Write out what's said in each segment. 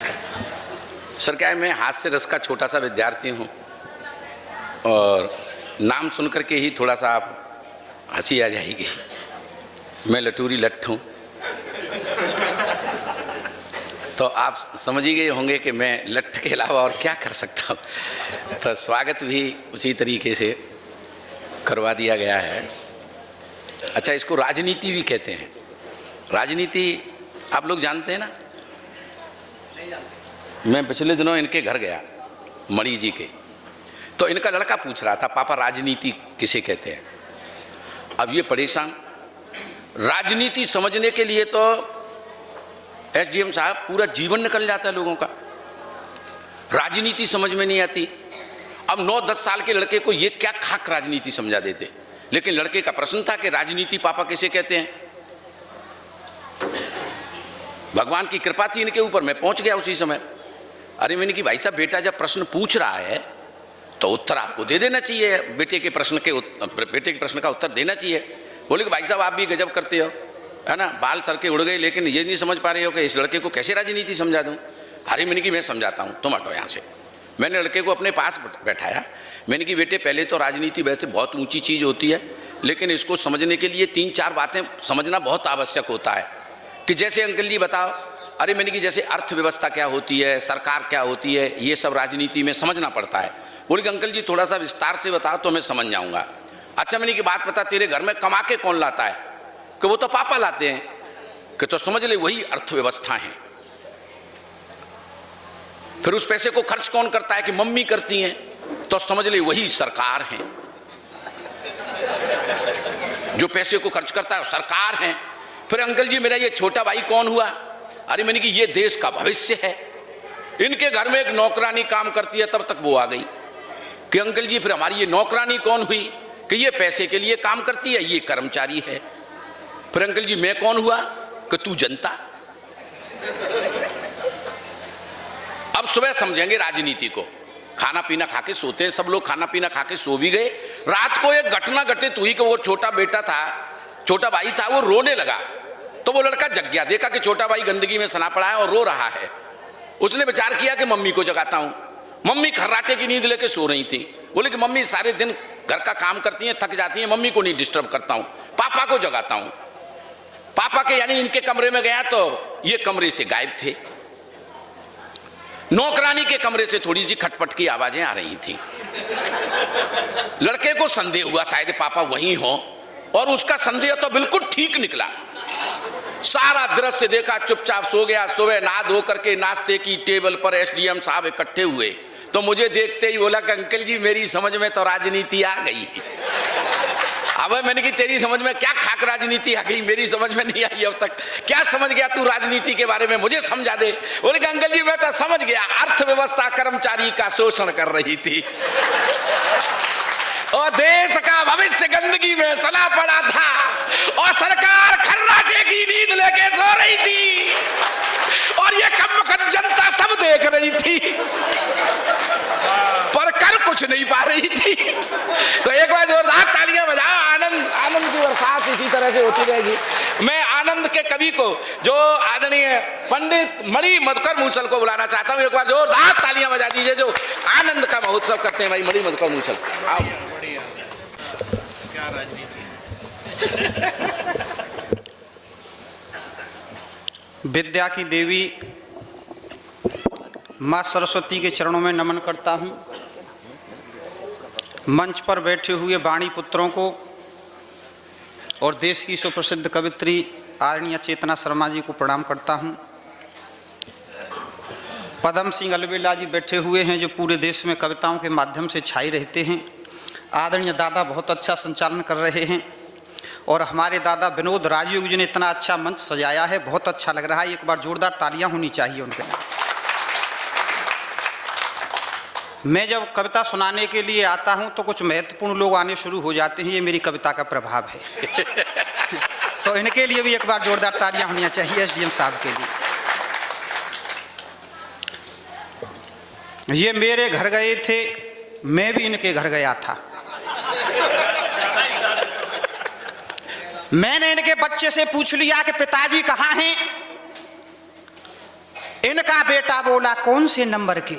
Sir क्या है, मैं हास्य रस का छोटा सा विद्यार्थी हूँ और नाम सुन करके ही थोड़ा सा आप हंसी आ जाएगी। मैं लटूरी लट्ठ हूँ, तो आप समझ ही गए होंगे कि मैं लट्ठ के अलावा और क्या कर सकता हूँ। तो स्वागत भी उसी तरीके से करवा दिया गया है। अच्छा, इसको राजनीति भी कहते हैं। राजनीति आप लोग जानते हैं ना? मैं पिछले दिनों इनके घर गया, मणि जी के, तो इनका लड़का पूछ रहा था पापा राजनीति किसे कहते हैं। अब ये परेशान, राजनीति समझने के लिए तो एसडीएम साहब पूरा जीवन निकल जाता है लोगों का, राजनीति समझ में नहीं आती। अब 9-10 साल के लड़के को ये क्या खाक राजनीति समझा देते। लेकिन लड़के का प्रश्न था कि राजनीति पापा किसे कहते हैं। भगवान की कृपा थी इनके ऊपर, मैं पहुंच गया उसी समय। अरे मैंने कि भाई साहब, बेटा जब प्रश्न पूछ रहा है तो उत्तर आपको दे देना चाहिए, बेटे के प्रश्न का उत्तर देना चाहिए। बोले कि भाई साहब आप भी गजब करते हो, है ना, बाल सर के उड़ गए, लेकिन ये नहीं समझ पा रहे हो कि इस लड़के को कैसे राजनीति समझा दूं। अरे मैंने कि मैं समझाता हूँ, तुम हटो यहाँ से। मैंने लड़के को अपने पास बैठाया। मैंने कि बेटे पहले तो राजनीति वैसे बहुत ऊंची चीज़ होती है, लेकिन इसको समझने के लिए 3-4 बातें समझना बहुत आवश्यक होता है। कि जैसे अंकल जी बताओ, अरे मैंने कि जैसे अर्थव्यवस्था क्या होती है, सरकार क्या होती है, ये सब राजनीति में समझना पड़ता है। बोले कि अंकल जी थोड़ा सा विस्तार से बताओ तो मैं समझ जाऊँगा। अच्छा मैंने कि बात बता, तेरे घर में कमा के कौन लाता है? कि वो तो पापा लाते हैं। कि तो समझ ले वही अर्थव्यवस्था है। फिर उस पैसे को खर्च कौन करता है? कि मम्मी करती हैं। तो समझ ले वही सरकार है, जो पैसे को खर्च करता है सरकार है। फिर अंकल जी मेरा ये छोटा भाई कौन हुआ? अरे मैंने कि ये देश का भविष्य है। इनके घर में एक नौकरानी काम करती है, तब तक वो आ गई। कि अंकल जी फिर हमारी ये नौकरानी कौन हुई? कि ये पैसे के लिए काम करती है, ये कर्मचारी है। फिर अंकल जी मैं कौन हुआ? कि तू जनता। अब सुबह समझेंगे राजनीति को। खाना पीना खा के सोते हैं सब लोग, खाना पीना खा के सो भी गए। रात को एक घटना घटित हुई कि वो छोटा बेटा था, छोटा भाई था, वो रोने लगा। तो वो लड़का जग गया, देखा कि छोटा भाई गंदगी में सना पड़ा है और रो रहा है। उसने विचार किया कि मम्मी को जगाता हूं। मम्मी खर्राटे की नींद लेके सो रही थी। बोले कि मम्मी सारे दिन घर का काम करती हैं, थक जाती हैं, मम्मी को नहीं डिस्टर्ब करता हूं, पापा को जगाता हूं। पापा के यानी इनके कमरे में गया तो ये कमरे से गायब थे। नौकरानी के कमरे से थोड़ी सी खटपट की आवाजें आ रही थी। लड़के को संदेह हुआ शायद पापा वहीं हो, और उसका संदेह तो बिल्कुल ठीक निकला। सारा दृश्य देखा, चुपचाप सो गया। सुबह नहा धो करके नाश्ते की टेबल पर एसडीएम साहब इकट्ठे हुए, तो मुझे देखते ही बोला कि अंकल जी मेरी समझ में तो राजनीति आ गई। अब मैंने कि तेरी समझ में क्या खाक राजनीति आ गई? मेरी समझ में नहीं आई अब तक। क्या समझ गया तू राजनीति के बारे में, मुझे समझा दे। बोले कि अंकल जी मैं तो समझ गया, अर्थव्यवस्था कर्मचारी का शोषण कर रही थी और देश का भविष्य गंदगी में सना पड़ा था और सरकार खर्राटे की नींद लेके सो रही थी और ये कमबख्त जनता सब देख रही थी पर कर कुछ नहीं पा रही थी। तो एक बार जोरदार तालियां बजाओ। आनंद आनंद की बरसात इसी तरह से होती रहेगी। मैं आनंद के कवि को, जो आदरणीय पंडित मणि मधुकर मूसल को बुलाना चाहता हूं। एक बार जोरदार तालियां बजा दीजिए, जो आनंद का महोत्सव करते हैं भाई मणि मधुकर मूसल। आओ। क्या राजनीति। विद्या की देवी माँ सरस्वती के चरणों में नमन करता हूँ। मंच पर बैठे हुए वाणी पुत्रों को और देश की सुप्रसिद्ध कवित्री आदरणीय चेतना शर्मा जी को प्रणाम करता हूँ। पदम सिंह अलबेला जी बैठे हुए हैं, जो पूरे देश में कविताओं के माध्यम से छाई रहते हैं। आदरणीय दादा बहुत अच्छा संचालन कर रहे हैं और हमारे दादा विनोद राजयोग जी ने इतना अच्छा मंच सजाया है, बहुत अच्छा लग रहा है। एक बार जोरदार तालियां होनी चाहिए उनके लिए। मैं जब कविता सुनाने के लिए आता हूं तो कुछ महत्वपूर्ण लोग आने शुरू हो जाते हैं, ये मेरी कविता का प्रभाव है। तो इनके लिए भी एक बार जोरदार तालियां होनी चाहिए एसडीएम साहब के लिए। ये मेरे घर गए थे, मैं भी इनके घर गया था। मैंने इनके बच्चे से पूछ लिया कि पिताजी कहाँ हैं? इनका बेटा बोला कौन से नंबर के?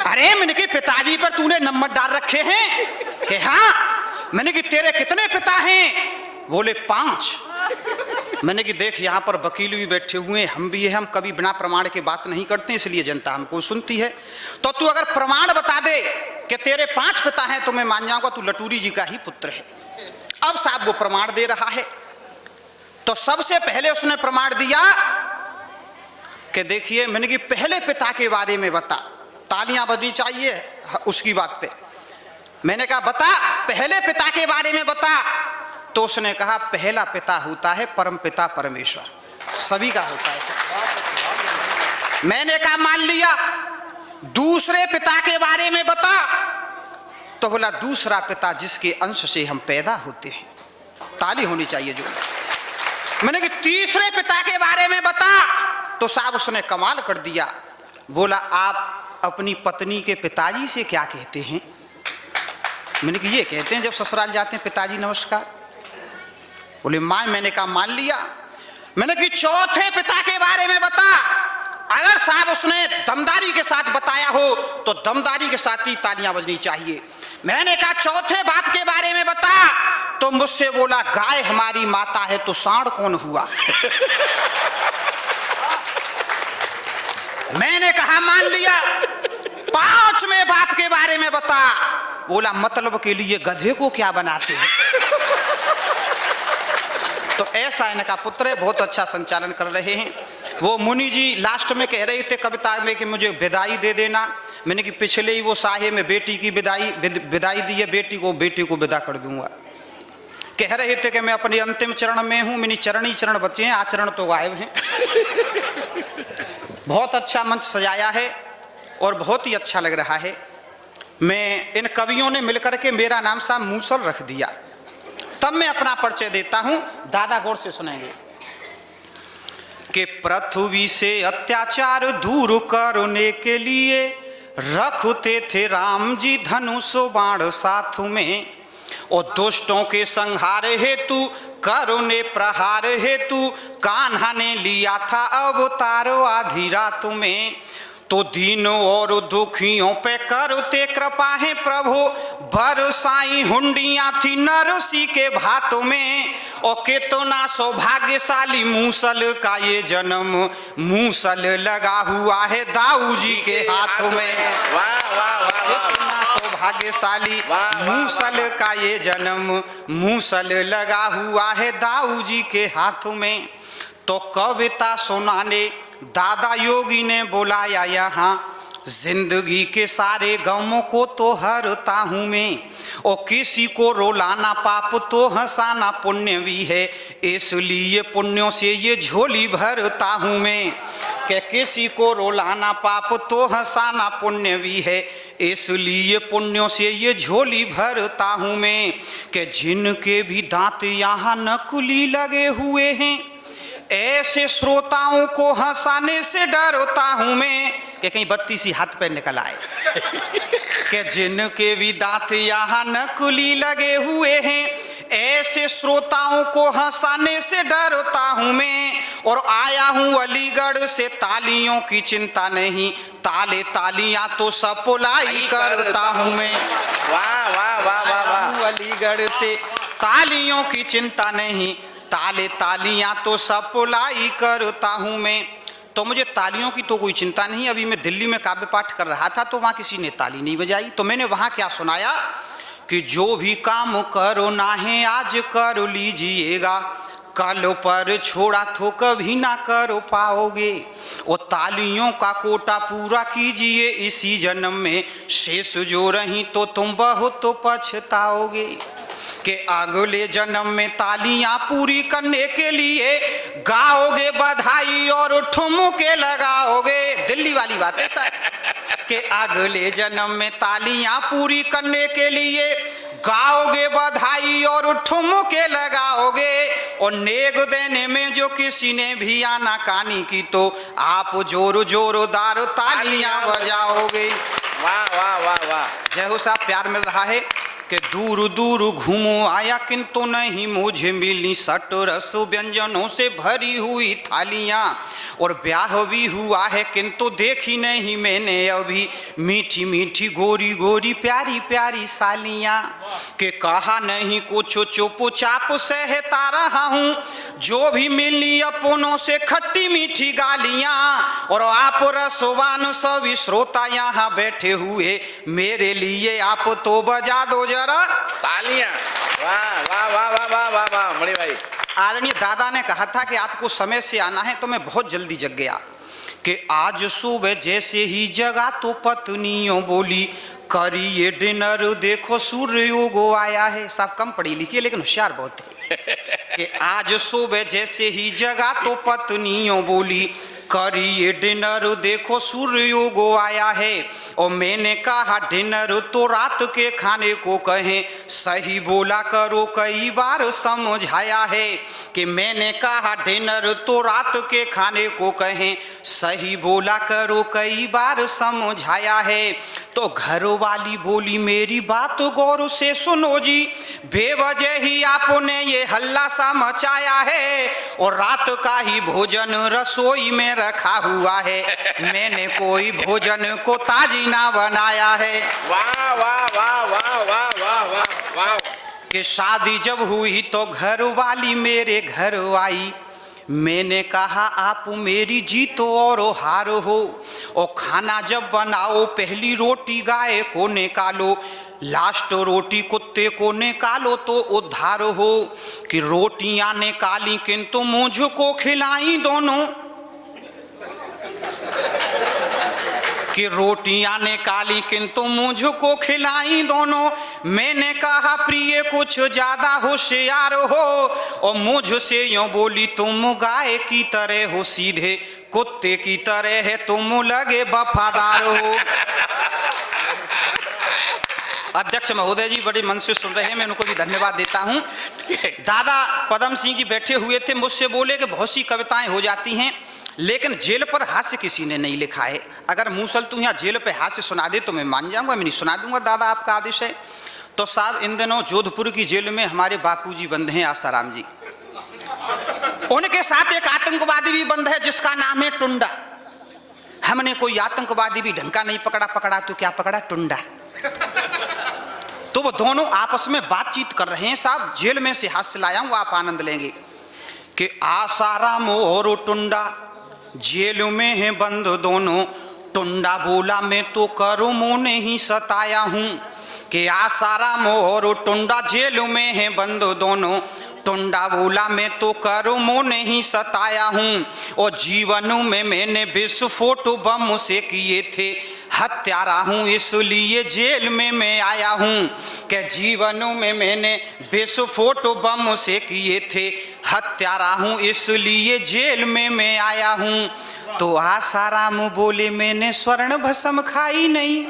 अरे मैंने कि पिताजी पर तूने नंबर डाल रखे हैं? कि हाँ। मैंने कि तेरे कितने पिता हैं? बोले 5। मैंने कि देख यहाँ पर वकील भी बैठे हुए हैं, हम भी हैं, हम कभी बिना प्रमाण के बात नहीं करते, इसलिए जनता हमको सुनती है। तो तू अगर प्रमाण बता दे कि तेरे 5 पिता हैं तो मैं मान जाऊंगा तू लटूरी जी का ही पुत्र है। अब साहब वो प्रमाण दे रहा है। तो सबसे पहले उसने प्रमाण दिया कि देखिए, मैंने कि पहले पिता के बारे में बता। तालियां बजनी चाहिए उसकी बात पे। मैंने कहा बता, पहले पिता के बारे में बता। तो उसने कहा पहला पिता होता है परम पिता परमेश्वर, सभी का होता है सर। मैंने कहा मान लिया। दूसरे पिता के बारे में बता। तो बोला दूसरा पिता जिसके अंश से हम पैदा होते हैं। ताली होनी चाहिए जो। मैंने कि तीसरे पिता के बारे में बता। तो साहब उसने कमाल कर दिया। बोला आप अपनी पत्नी के पिताजी से क्या कहते हैं? मैंने कि ये कहते हैं जब ससुराल जाते हैं पिताजी नमस्कार। बोले मान। मैंने कहा मान लिया। मैंने कि चौथे पिता के बारे में बता। अगर साहब उसने दमदारी के साथ बताया हो तो दमदारी के साथ ही तालियां बजनी चाहिए। मैंने कहा चौथे बाप के बारे में बता। तो मुझसे बोला गाय हमारी माता है तो सांड कौन हुआ? मैंने कहा मान लिया। 5वें बाप के बारे में बता। बोला मतलब के लिए गधे को क्या बनाते हैं? तो ऐसा इनका पुत्र है, बहुत अच्छा संचालन कर रहे हैं। वो मुनि जी लास्ट में कह रहे थे कविता में कि मुझे विदाई दे देना। मैंने कि पिछले ही वो साहे में बेटी की विदाई दी है, बेटी को विदा कर दूंगा। कह रहे थे कि मैं अपने अंतिम चरण में हूं, मेरी चरण ही चरण बचे हैं, आचरण तो गायब हैं। बहुत अच्छा मंच सजाया है और बहुत ही अच्छा लग रहा है। मैं इन कवियों ने मिलकर के मेरा नाम साहब मूसल रख दिया। तब मैं अपना परिचय देता हूं, दादा गौर से सुनेंगे। कि पृथ्वी से अत्याचार दूर करने के लिए रखते थे राम जी धनुष बाण साथ में, और दुष्टों के संहार हेतु करुणे प्रहार हेतु कान्हा ने लिया था अवतार आधी रात में। तो दीनों और दुखियों पे करते कृपा है प्रभु, बरसाई हुंडियां थी नरसी के भातों में। और कितना सौभाग्यशाली मूसल का ये जन्म, मूसल लगा हुआ है दाऊ जी के हाथों में। कितना सौभाग्यशाली मूसल का ये जन्म, मूसल लगा हुआ है दाऊ जी के हाथों में। तो कविता सुनाने दादा योगी ने बुलाया यहाँ, जिंदगी के सारे गमों को तो हरता हूँ मैं, और किसी को रोलाना पाप तो हंसाना पुण्य भी है, इसलिए पुण्यों से ये झोली भरता हूँ मैं। कि किसी को रोलाना पाप तो हंसाना पुण्य भी है, इसलिए पुण्यों से ये झोली भरता हूँ मैं। कि जिनके भी दांत यहाँ नकली लगे हुए हैं, ऐसे श्रोताओं को हंसाने से डरता हूं मैं। कि कहीं 32 हाथ पे निकल आए। कि जिनके भी दांत यहाँ नकली लगे हुए हैं, ऐसे श्रोताओं को हंसाने से डरता हूं मैं। और आया हूं अलीगढ़ से, तालियों की चिंता नहीं, ताले तालियां तो सप्लाई करता हूं मैं। वाह वाह वाह वाह वाह। अलीगढ़ से तालियों की चिंता नहीं, ताले तालियां तो सप्लाई करता हूं मैं। तो मुझे तालियों की तो कोई चिंता नहीं। अभी मैं दिल्ली में काव्य पाठ कर रहा था तो वहां किसी ने ताली नहीं बजाई। तो मैंने वहां क्या सुनाया कि जो भी काम करो ना है आज कर लीजिएगा, कल पर छोड़ा तो कभी ना कर पाओगे। और तालियों का कोटा पूरा कीजिए इसी जन्म में, शेष जो रही तो तुम बहुत तो पछताओगे। कि अगले जन्म में तालियां पूरी करने के लिए गाओगे बधाई और ठुमके लगाओगे। दिल्ली वाली बात है सर। कि अगले जन्म में तालियां पूरी करने के लिए गाओगे बधाई और ठुमके लगाओगे। और नेग देने में जो किसी ने भी आनाकानी की तो आप जोर जोरदार तालियां बजाओगे। वाह वाह वाह वाह। जय हो साहब, प्यार मिल रहा है। कि दूर दूर घूमो आया किंतु नहीं मुझे मिली सट रस व्यंजनों से भरी हुई थालियाँ, और ब्याह भी हुआ है किंतु देखी नहीं मैंने अभी मीठी मीठी गोरी गोरी प्यारी प्यारी सालियाँ। कि कहा नहीं कुछ चुपचाप सहता रहा हूँ, जो भी मिली अपनों से खट्टी मीठी गालियाँ, और आप रसवान सभी श्रोता यहाँ बैठे हुए मेरे लिए आप तो बजा दो जरा तालियां। वाह वाह वाह वाह वाह वाह वाह मणि भाई। आदरणीय दादा ने कहा था कि आपको समय से आना है, तो मैं बहुत जल्दी जग गया कि आज सुबह जैसे ही जगा तो पत्नियों बोली करिए डिनर देखो सूर्य उगो आया है। सब कम पढ़ी लिखी है लेकिन होशियार बहुत है। कि आज सुबह जैसे ही जगा तो पत्नियों बोली करिए डिनर देखो सूर्य उगो आया है। और मैंने कहा डिनर तो रात के खाने को कहें, सही बोला करो कई बार समझाया है। कि मैंने कहा डिनर तो रात के खाने को कहें, सही बोला करो कई बार समझाया है। तो घर वाली बोली मेरी बात गौर से सुनो जी, बेवजह ही आपने ये हल्ला सा मचाया है, और रात का ही भोजन रसोई में रखा हुआ है, मैंने कोई भोजन को ताजी ना बनाया है। वाह वाह वाह वाह वाह वाह वाह वाह। कि शादी जब हुई तो घर वाली मेरे घर आई, मैंने कहा आप मेरी जीत और हार हो, और खाना जब बनाओ पहली रोटी गाय को निकालो, लास्ट रोटी कुत्ते को निकालो तो उद्धार हो। कि रोटियां निकाली किंतु मुझको खिलाई दोनों, कि रोटियां निकाली किंतु मुझको खिलाई दोनों। मैंने कहा प्रिय कुछ ज्यादा होशियार हो, और मुझसे यूं बोली तुम गाय की तरह हो, सीधे कुत्ते की तरह है तुम लगे वफादार हो। अध्यक्ष महोदय जी बड़े मन से सुन रहे हैं, मैं उनको भी धन्यवाद देता हूं। दादा पदम सिंह जी बैठे हुए थे, मुझसे बोले कि बहुत सी कविताएं हो जाती हैं लेकिन जेल पर हास्य किसी ने नहीं लिखा है। अगर मूसल तू यहाँ जेल पे हास्य सुना दे तो मैं मान जाऊंगा, मैं नहीं सुना दूंगा, दादा आपका आदेश है। तो साहब इन दिनों जोधपुर की जेल में हमारे बापूजी बंद हैं आसाराम जी, उनके साथ एक आतंकवादी भी बंद है जिसका नाम है टुंडा। हमने कोई आतंकवादी भी ढंग का नहीं पकड़ा, पकड़ा तो क्या पकड़ा, टुंडा। तो वो दोनों आपस में बातचीत कर रहे हैं। साहब जेल में से हास्य लाया हूं, आप आनंद लेंगे। कि आसाराम और टुंडा जेल में है बंद दोनों, टुंडा बोला मैं तो कर्मों ने ही सताया हूं। कि आसाराम और टुंडा जेल में है बंद दोनों, टुंडा बोला मैं तो कर्मों ने ही सताया हूं। और जीवन में मैंने विस्फोट बम से किए थे, हत्यारा हूं इसलिए जेल में मैं आया हूं। कि जीवन में मैंने विस्फोट बम से किए थे, हत्यारा हूं इसलिए जेल में मैं आया हूं। तो आसाराम बोले मैंने स्वर्ण भस्म खाई नहीं।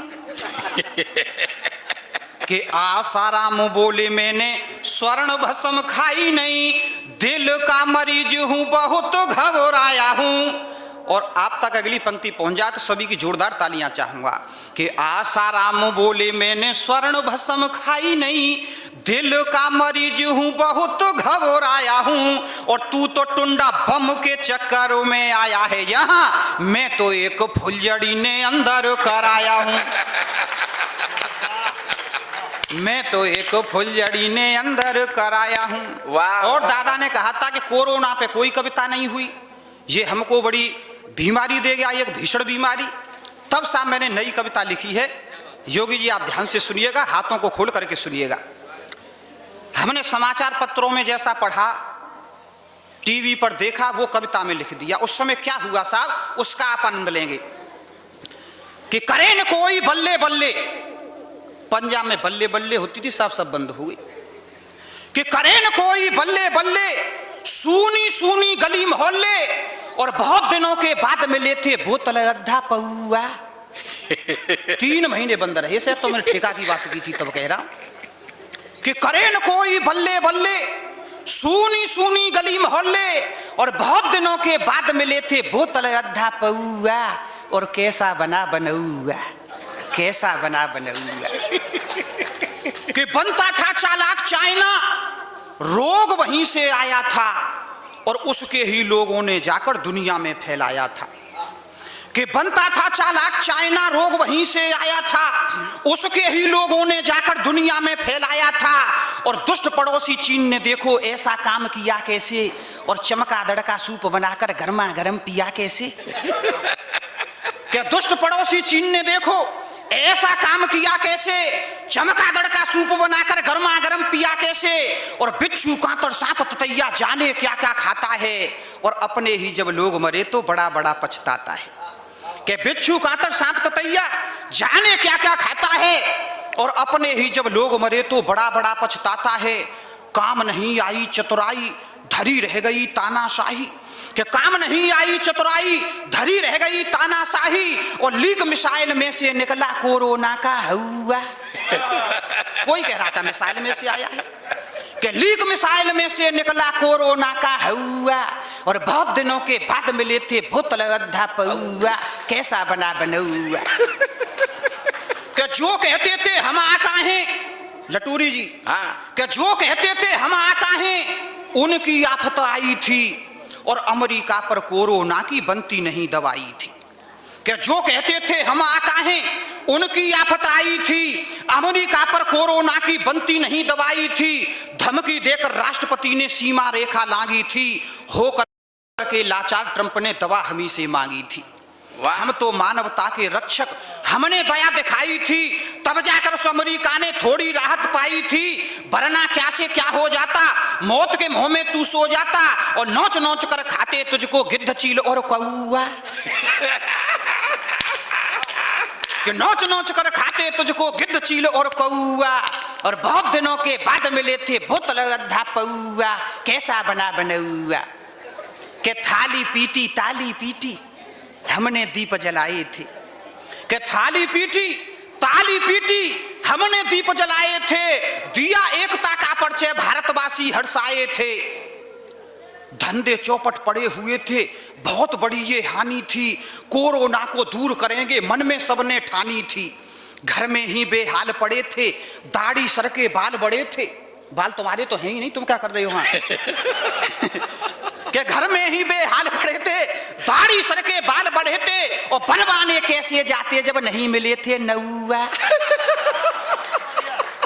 कि आसाराम बोले मैंने स्वर्ण भस्म खाई नहीं, दिल का मरीज हूं बहुत घबराया हूं। और आप तक अगली पंक्ति पहुंच जाए तो सभी की जोरदार तालियां चाहूंगा। कि आसाराम बोले मैंने स्वर्ण भस्म खाई नहीं, दिल का मरीज हूं बहुत घबराया हूं। और तू तो टुंडा बम के चक्कर में आया है यहाँ, मैं तो एक फुलझड़ी ने अंदर कराया हूं। मैं तो एक फुलझड़ी ने अंदर कराया हूं। और दादा ने कहा था कि कोरोना पे कोई कविता नहीं हुई, ये हमको बड़ी बीमारी दे गया, एक भीषण बीमारी। तब साहब मैंने नई कविता लिखी है। योगी जी आप ध्यान से सुनिएगा, हाथों को खोल करके सुनिएगा। हमने समाचार पत्रों में जैसा पढ़ा, टीवी पर देखा, वो कविता में लिख दिया। उस समय क्या हुआ साहब, उसका आप आनंद लेंगे। कि करे न कोई बल्ले बल्ले, पंजाब में बल्ले बल्ले होती थी साहब, सब बंद हो गई। कि करे न कोई बल्ले बल्ले, सूनी सूनी गली मोहल्ले, और बहुत दिनों के बाद मिले थे बोतल अद्धा पौआ। 3 महीने बंद रहे से, तो मैंने ठेका की बात की थी तब कह रहा हूं। कि करे न कोई बल्ले बल्ले, सूनी सूनी गली मोहल्ले, और बहुत दिनों के बाद मिले थे बोतल अद्धा पौआ, और कैसा बना बनौआ, कैसा बना बनौआ। कि बनता था चालाक चाइना, रोग वहीं से आया था और उसके ही लोगों ने जाकर दुनिया में फैलाया था। कि बनता था चालाक चाइना, रोग वहीं से आया था, उसके ही लोगों ने जाकर दुनिया में फैलाया था। और दुष्ट पड़ोसी चीन ने देखो ऐसा काम किया कैसे, और चमका दड़का सूप बनाकर गर्मा गर्म पिया कैसे। क्या दुष्ट पड़ोसी चीन ने देखो ऐसा काम किया कैसे, चमका दड़का सूप बनाकर गर्मा गर्म पिया कैसे। और बिच्छू कांतर सांप ततैया जाने क्या क्या खाता है, और अपने ही जब लोग मरे तो बड़ा बड़ा पछताता है। कि बिच्छू कांतर सांप ततैया जाने क्या क्या खाता है, और अपने ही जब लोग मरे तो बड़ा बड़ा पछताता है। काम नहीं आई चतुराई, धरी रह गई तानाशाही। कि काम नहीं आई चतुराई, धरी रह गई तानाशाही। और लीक मिसाइल में से निकला कोरोना का हवा। कोई कह रहा था मिसाइल में से आया है, कि लीक मिसाइल में से निकला कोरोना का हवा। और बहुत दिनों के बाद मिले थे बोतल अद्धा पौआ, कैसा बना बनौआ। कि जो कहते थे हम आका हैं, लटूरी जी, हाँ, कि जो कहते थे हम आका हैं, उनकी आफत आई थी और अमेरिका पर कोरोना की बनती नहीं दवाई थी। कि जो कहते थे हम आका हैं, उनकी आफत आई थी, अमेरिका पर कोरोना की बनती नहीं दवाई थी। धमकी देकर राष्ट्रपति ने सीमा रेखा लांगी थी, होकर के लाचार ट्रंप ने दवा हमी से मांगी थी। हम तो मानवता के रक्षक, हमने दया दिखाई थी, तब जाकर उस अमेरिका ने थोड़ी राहत पाई थी। वरना क्या से क्या हो जाता, मौत के मुंह में तू सो जाता, और नोच नोच कर खाते तुझको गिद्ध चील और कौआ। कि नोच नोच कर खाते तुझको गिद्ध चील और कौआ। और बहुत दिनों के बाद मिले थे बोतल अद्धा पौआ, कैसा बना बनौआ। कि थाली पीटी ताली पीटी, हमने दीप जलाए थे। कि थाली पीटी ताली पीटी, हमने दीप जलाए थे। दिया एकता का परिचय भारतवासी हर्षाए थे। धंधे चौपट पड़े हुए थे, बहुत बड़ी ये हानि थी। कोरोना को दूर करेंगे मन में सबने ठानी थी। घर में ही बेहाल पड़े थे, दाढ़ी सर के बाल बड़े थे। बाल तुम्हारे तो हैं ही नहीं, तुम क्या कर रहे हो वहां। कि घर में ही बेहाल पड़े थे, दाढ़ी सर के बाल बढ़े थे, और बनवाने कैसे जाते जब नहीं मिले थे नौआ।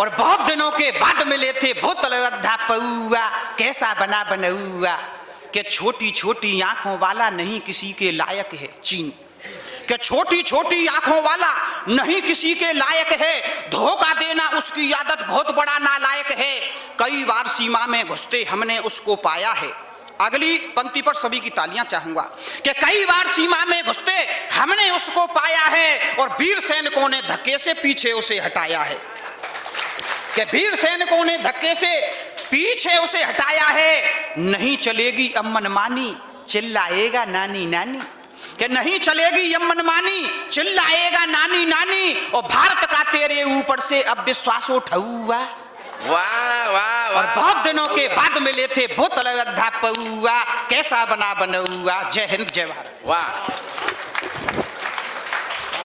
और बहुत दिनों के बाद मिले थे बोतल अद्धा पौआ, कैसा बना बनौआ। कि छोटी छोटी आंखों वाला नहीं किसी के लायक है चीन। कि छोटी छोटी आंखों वाला नहीं किसी के लायक है, धोखा देना उसकी आदत बहुत बड़ा नालायक है। कई बार सीमा में घुसते हमने उसको पाया है। अगली पंक्ति पर सभी की तालियां चाहूंगा। कि कई बार सीमा में घुसते हमने उसको पाया है, और वीर सैनिकों ने धक्के से पीछे उसे हटाया है। कि वीर सैनिकों ने धक्के से पीछे उसे हटाया है। नहीं चलेगी अब मनमानी, चिल्लाएगा नानी नानी। कि नहीं चलेगी अब मनमानी, चिल्लाएगा नानी नानी। और भारत का तेरे ऊपर से अब विश्वास उठौआ। वाह वाह और वाह। बहुत दिनों के बाद मिले थे बोतल अद्धा पौआ, कैसा बना बनौआ। जय हिंद जय भारत। वाह।